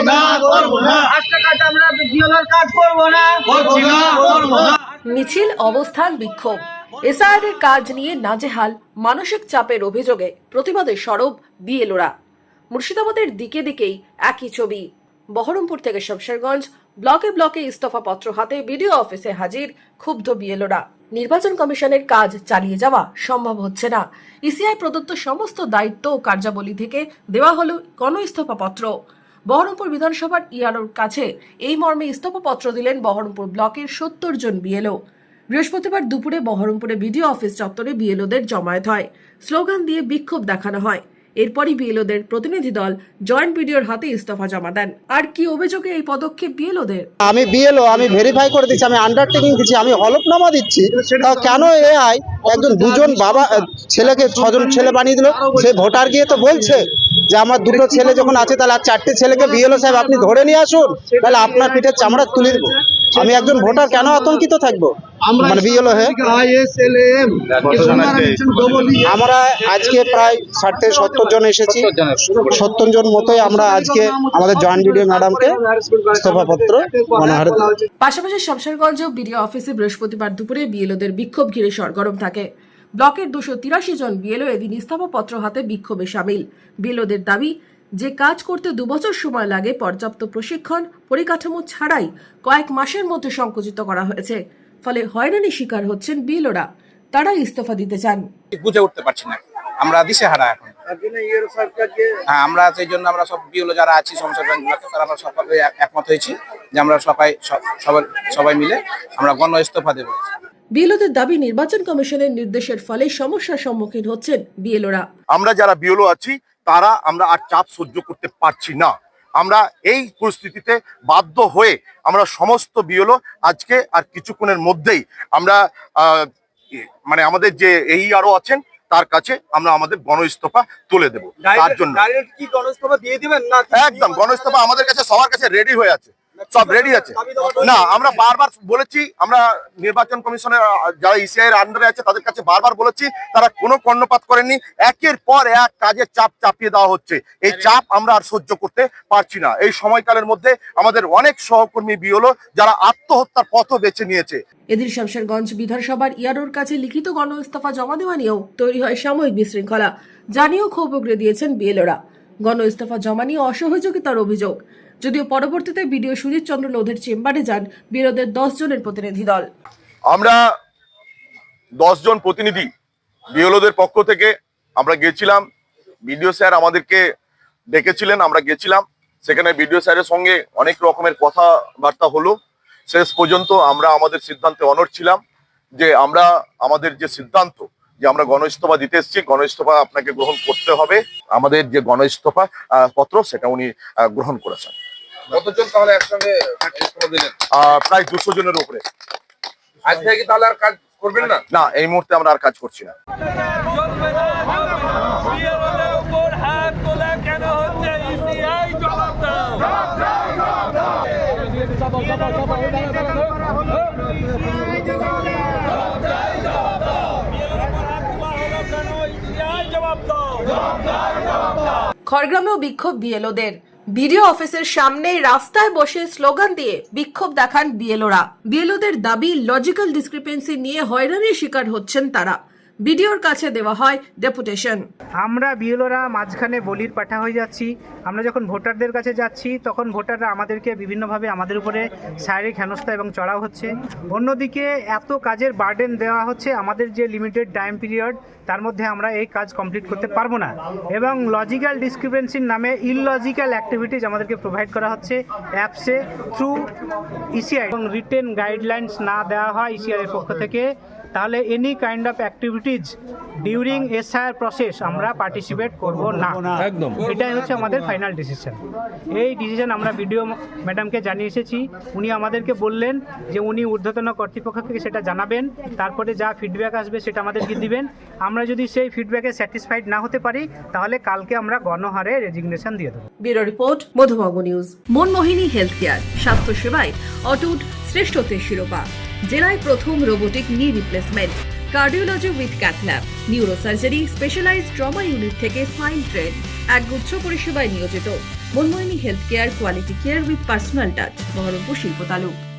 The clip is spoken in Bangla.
না করব না রাস্তাঘাটে আমরা বিএলওর কাজ করব না করছি না করব না। মিছিল, অবস্থান, বিক্ষোভ, এসআইআরের কাজ নিয়ে নাজেহাল, মানসিক চাপের অভিযোগে প্রতিবাদে সরব বিএলওরা। মুর্শিদাবাদের দিকে দিকেই একই ছবি। বহরমপুর থেকে শমশেরগঞ্জ ব্লকে ব্লকে ইস্তফা পত্র হাতে বিডিও অফিসে হাজির ক্ষুব্ধ বিএলওরা। নির্বাচন কমিশনের কাজ চালিয়ে যাওয়া সম্ভব হচ্ছে না। ইসিআই প্রদত্ত সমস্ত দায়িত্ব ও কার্যাবলী থেকে দেওয়া হলো গণ ইস্তফা পত্র। বহরমপুর বিধানসভার ইআরওর কাছে এই মর্মে ইস্তফা পত্র দিলেন বহরমপুর ব্লকের ৭০ জন বিএলও। বৃহস্পতিবার দুপুরে বহরমপুরে বিডিও অফিস চত্বরে বিএলওদের জমায়েত হয়, স্লোগান দিয়ে বিক্ষোভ দেখানো হয়। এরপরই বিএলওদের প্রতিনিধি দল জয়েন্ট বিডিওর হাতে ইস্তফা জমা দেন। আর কি অভিযোগে এই পদক্ষেপ বিএলওদের? আমি বিএলও, আমি ভেরিফাই করে দিচ্ছি, আমি আন্ডারটেকিং দিচ্ছি, আমি হলফনামা দিচ্ছি। তাও কেন এআই একজন দুজন বাবা ছেলেকে 6 জন ছেলে বানিয়ে দিল? সে ভোটার গিয়ে তো বলছে যে আমার 2টো ছেলে যখন আছে তাহলে আর 4টে ছেলেকে বিএলও সাহেব আপনি ধরে নিয়ে আসুন, তাহলে আপনার পিঠের চামড়া তুলে দেবো। আমি একজন ভোটার কেন আতঙ্কিত থাকবো? মানে বিএলও হয়ে আমরা আজকে প্রায় 60 থেকে 70 জন এসেছি। 70 জন মতোই আমরা আজকে আমাদের জয়েন্ট বিডিও ম্যাডামকে ইস্তফা পত্র অনাহারে। পাশাপাশি শমশেরগঞ্জ বিডিও অফিসে বৃহস্পতিবার দুপুরে বিএলওদের বিক্ষোভ ঘিরে সরগরম থাকে। ব্লকের 283 জন বিএলও এদিন ইস্তফা পত্র হাতে বিক্ষোভে সামিল। বিএলওদের দাবি, যে কাজ করতে 2 বছর সময় লাগে পর্যাপ্ত প্রশিক্ষণ পরিকাঠামো ছাড়াই কয়েক মাসের মধ্যে সংকুচিত করা হয়েছে, ফলে হয়রানির শিকার হচ্ছেন বিএলওরা। তারা ইস্তফা দিতে চান। বুঝে উঠতে পারছি না, আমরা দিশেহারা এখন। হ্যাঁ, আমরা সেই জন্য আমরা সব বিএলও যারা আছি শমশেরগঞ্জ তারা আমরা সবাই একমত হয়েছি যে আমরা সবাই মিলে আমরা গণ ইস্তফা দেব। বিএলওদের দাবি, নির্বাচন কমিশনের নির্দেশের ফলে সমস্যার সম্মুখীন হচ্ছেন বিএলওরা। আমরা যারা বিএলও আছি তারা আমরা আর চাপ সহ্য করতে পারছি না। আমরা এই পরিস্থিতিতে বাধ্য হয়ে আমরা সমস্ত বিএলও আজকে আর কিছুক্ষণের মধ্যেই আমরা মানে আমাদের যে এইআরও আছেন তার কাছে আমরা আমাদের গণ ইস্তফা তুলে দেবো। তার জন্য কি গণ ইস্তফা দিয়ে দিবেন না? একদম গণ ইস্তফা আমাদের কাছে সবার কাছে রেডি হয়ে আছে, সব রেডি আছে। না, আমরা বারবার বলেছি, আমরা নির্বাচন কমিশনের যারা ইসিআই এর আন্ডারে আছে তাদের কাছে বারবার বলেছি, তারা কোনো কর্ণপাত করেননি। একের পর এক কাজের চাপ চাপিয়ে দেওয়া হচ্ছে। এই চাপ আমরা আর সহ্য করতে পারছি না। এই সময়কালের মধ্যে আমাদের অনেক সহকর্মী বিএলও যারা আত্মহত্যার পথ বেছে নিয়েছে। এদিন শমশেরগঞ্জ বিধানসভার ইআরওর কাছে লিখিত গণ ইস্তফা জমা দেওয়া নিয়েও তৈরি হয় সাময়িক বিশৃঙ্খলা, জানিয়েও ক্ষোভ উগরে দিয়েছেন বিএলওরা। গণ ইস্তফা জমা নিয়ে অসহযোগিতার অভিযোগ, যদিও পরবর্তীতে বিডিও সুজিত চন্দ্র লোধের চেম্বারে যান বিরোধের 10 জনের প্রতিনিধি দল। আমরা 10 জন প্রতিনিধি বিএলওদের পক্ষ থেকে আমরা গেছিলাম। বিডিও স্যার আমাদেরকে ডেকেছিলেন, আমরা গেছিলাম। সেখানে বিডিও স্যারের সঙ্গে অনেক রকমের কথাবার্তা হলো। শেষ পর্যন্ত আমরা আমাদের সিদ্ধান্তে অনড় ছিলাম যে আমরা আমাদের যে সিদ্ধান্ত যে আমরা গণ ইস্তফা দিতে এসেছি, গণ ইস্তফা আপনাকে গ্রহণ করতে হবে। আমাদের যে গণ ইস্তফা পত্র সেটা উনি গ্রহণ করেছেন। কতজন তাহলে একসঙ্গে ইস্তফা দিলেন? প্রায় 200 জনের উপরে। আজ থেকে তাহলে আর কাজ করবেন না? না, এই মুহূর্তে আমরা আর কাজ করছি না। খড়গ্রামেও বিক্ষোভ বিএলওদের। বিডিও অফিসের সামনে রাস্তায় বসে স্লোগান দিয়ে বিক্ষোভ দেখান বিএলওরা। বিএলওদের দাবি, লজিক্যাল ডিসক্রিপেন্সি নিয়ে হয়রানির শিকার হচ্ছেন তারা। বিডিওর কাছে দেওয়া হয় ডেপুটেশন। আমরা বিএলওরা মাঝখানে বলির পাঠা হয়ে যাচ্ছি। আমরা যখন ভোটারদের কাছে যাচ্ছি তখন ভোটাররা আমাদেরকে বিভিন্নভাবে আমাদের উপরে শারীরিক হেনস্থা এবং চড়াও হচ্ছে। অন্যদিকে এত কাজের বার্ডেন দেওয়া হচ্ছে, আমাদের যে লিমিটেড টাইম পিরিয়ড তার মধ্যে আমরা এই কাজ কমপ্লিট করতে পারবো না। এবং লজিক্যাল ডিসক্রিপেন্সির নামে ইললজিক্যাল অ্যাক্টিভিটিস আমাদেরকে প্রোভাইড করা হচ্ছে অ্যাপসে থ্রু ইসিআই। এবং রিটেন গাইডলাইন্স না দেওয়া হয় ইসিআই এর পক্ষ থেকে, তাহলে any kind of activities during SIR process আমরা পার্টিসিপেট করব না। একদম এটাই হচ্ছে আমাদের ফাইনাল ডিসিশন। এই ডিসিশন আমরা বিডিও ম্যাডামকে জানিয়ে এসেছি। উনি আমাদেরকে বললেন যে উনি ঊর্ধ্বতন কর্তৃপক্ষকে সেটা জানাবেন, তারপরে যা ফিডব্যাক আসবে সেটা আমাদেরকে দিবেন। আমরা যদি সেই ফিডব্যাকে স্যাটিসফাইড না হতে পারি তাহলে কালকে আমরা গণহারে রেজিগনেশন দিয়ে দেবো। Bureau report, Madhubanga news. Manmohini health care, স্বাস্থ্য সেবায় অটুট শ্রেষ্ঠত্বের শিরোপা। জেলায় প্রথম robotic knee replacement, cardiology with cath lab, neurosurgery, specialised trauma unit থেকে স্পাইন ট্রেন, একগুচ্ছ পরিষেবায় নিয়োজিত। Manmohini health care, quality care with personal touch, Baharampur শিল্প তালুক।